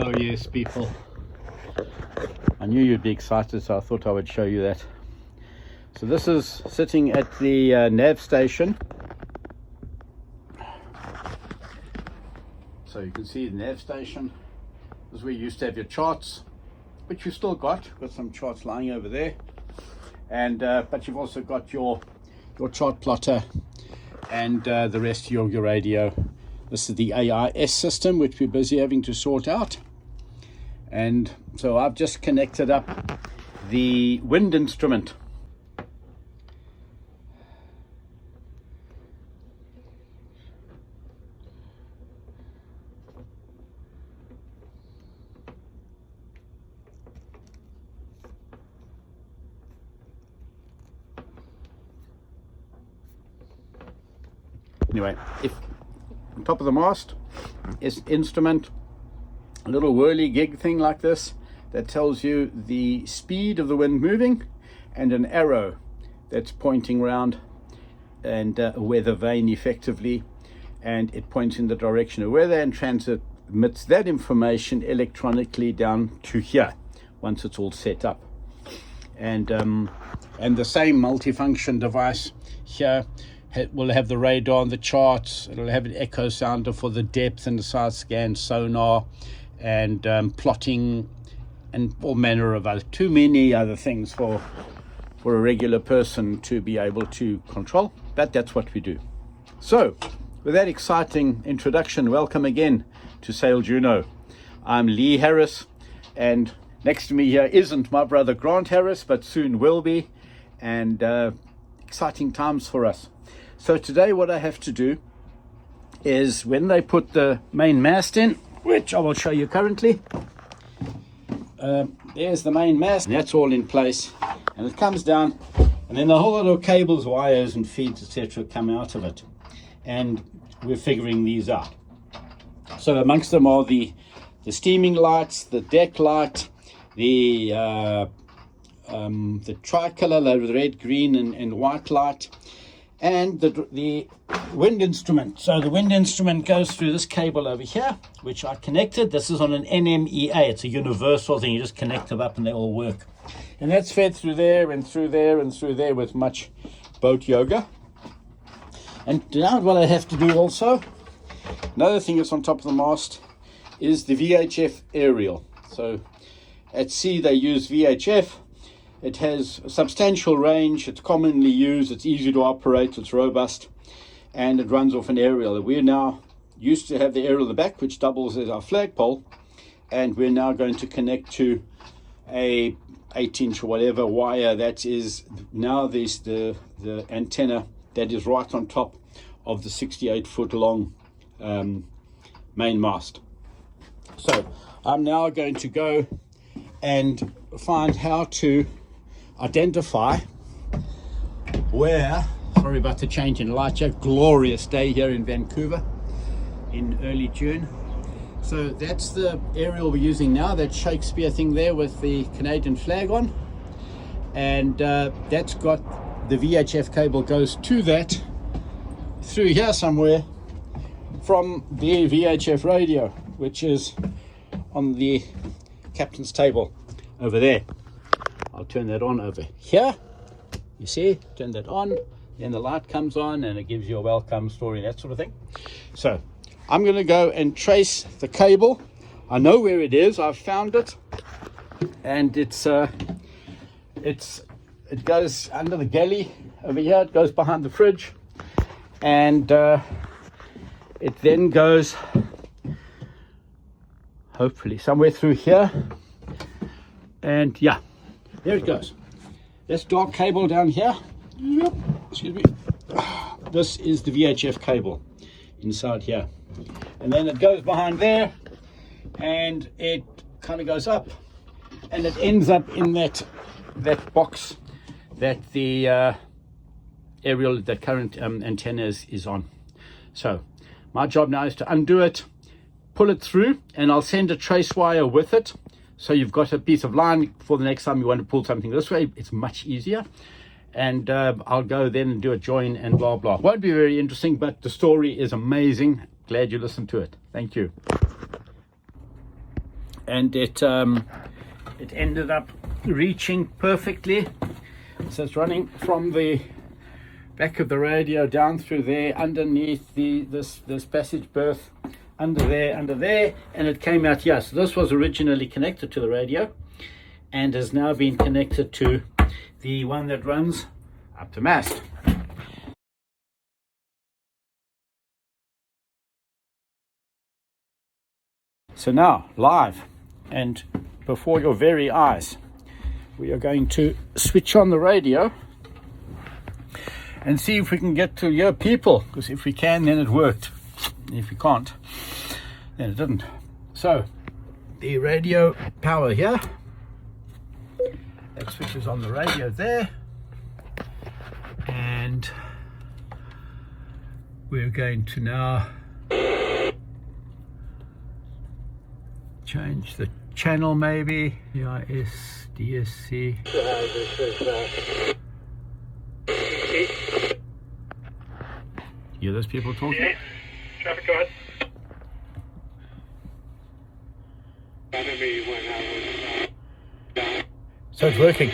Oh yes, people. I knew you'd be excited, so I thought I would show you that. So this is sitting at the nav station. So you can see the nav station. This is where you used to have your charts, which you still got some charts lying over there. And but you've also got your chart plotter and the rest of your radio. This is the AIS system, which we're busy having to sort out. And so I've just connected up the wind instrument. Anyway, if on top of the mast is instrument, a little whirly gig thing like this that tells you the speed of the wind moving, and an arrow that's pointing around, and a weather vane effectively, and it points in the direction of weather and transmits that information electronically down to here once it's all set up. And the same multifunction device here will have the radar and the charts. It'll have an echo sounder for the depth and the side scan sonar, and plotting, and all manner of other, too many other things for a regular person to be able to control, but that's what we do. So with that exciting introduction, welcome again to SailJuno. I'm Lee Harris, and next to me here isn't my brother Grant Harris, but soon will be, and exciting times for us. So today what I have to do is, when they put the main mast in, which I will show you currently, there's the main mast, and that's all in place, and it comes down, and then a whole lot of cables, wires and feeds, etc. come out of it, and we're figuring these out. So amongst them are the steaming lights, the deck light, the tricolor, the red, green and white light, and the wind instrument. So the wind instrument goes through this cable over here, which I connected. This is on an NMEA. It's a universal thing. You just connect them up and they all work. And that's fed through there and through there and through there with much boat yoga. And now what I have to do also, another thing that's on top of the mast, is the VHF aerial. So at sea they use VHF. It has a substantial range, it's commonly used, it's easy to operate, it's robust, and it runs off an aerial. We're now used to have the aerial at the back, which doubles as our flagpole, and we're now going to connect to a 8-inch or whatever wire that is now the antenna that is right on top of the 68-foot long main mast. So I'm now going to go and find how to identify where, sorry about the change in light here, glorious day here in Vancouver in early June. So that's the aerial we're using now, that Shakespeare thing there with the Canadian flag on, and that's got the VHF cable goes to that through here somewhere from the VHF radio, which is on the captain's table over there. I'll turn that on over here. You see, turn that on, then the light comes on and it gives you a welcome story, that sort of thing. So I'm going to go and trace the cable. I know where it is. I've found it, and it goes under the galley over here. It goes behind the fridge, and it then goes hopefully somewhere through here, and yeah, there it goes. This dark cable down here, yep, excuse me, this is the VHF cable inside here, and then it goes behind there, and it kind of goes up, and it ends up in that box that the aerial, the current antenna is on. So my job now is to undo it, pull it through, and I'll send a trace wire with it, so you've got a piece of line for the next time you want to pull something this way. It's much easier, and I'll go then and do a join and blah blah. Won't be very interesting, but the story is amazing. Glad you listened to it. Thank you. and it ended up reaching perfectly. So it's running from the back of the radio down through there, underneath this passage berth, under there, and it came out here. So this was originally connected to the radio and has now been connected to the one that runs up the mast. So now, live and before your very eyes, we are going to switch on the radio and see if we can get to your people, because if we can, then it worked. If we can't, then it didn't. So the radio power here, that switches on the radio there, and we're going to now change the channel, maybe EIS DSC. You hear those people talking? Yeah. Traffic, go ahead. So it's working.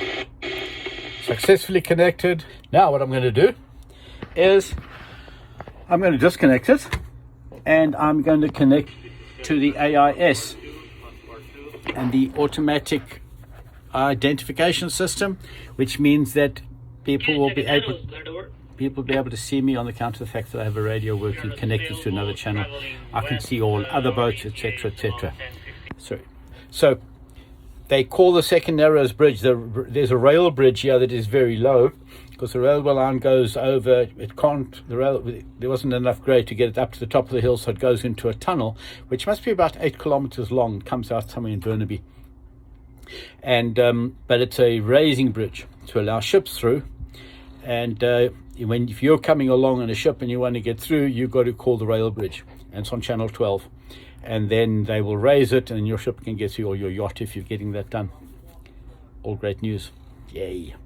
Successfully connected. Now what I'm going to do is I'm going to disconnect it and I'm going to connect to the AIS and the automatic identification system, which means that people will be able to see me on account of the fact that I have a radio working connected to another channel. I can see all other boats, etc., etc. So they call the Second Narrows Bridge. There's a rail bridge here that is very low because the railway line goes over. There wasn't enough grade to get it up to the top of the hill, so it goes into a tunnel, which must be about 8 kilometers long. It comes out somewhere in Burnaby, and but it's a raising bridge to allow ships through. And if you're coming along on a ship and you want to get through, you've got to call the rail bridge, and it's on channel 12. And then they will raise it and your ship can get through, or your yacht if you're getting that done. All great news. Yay.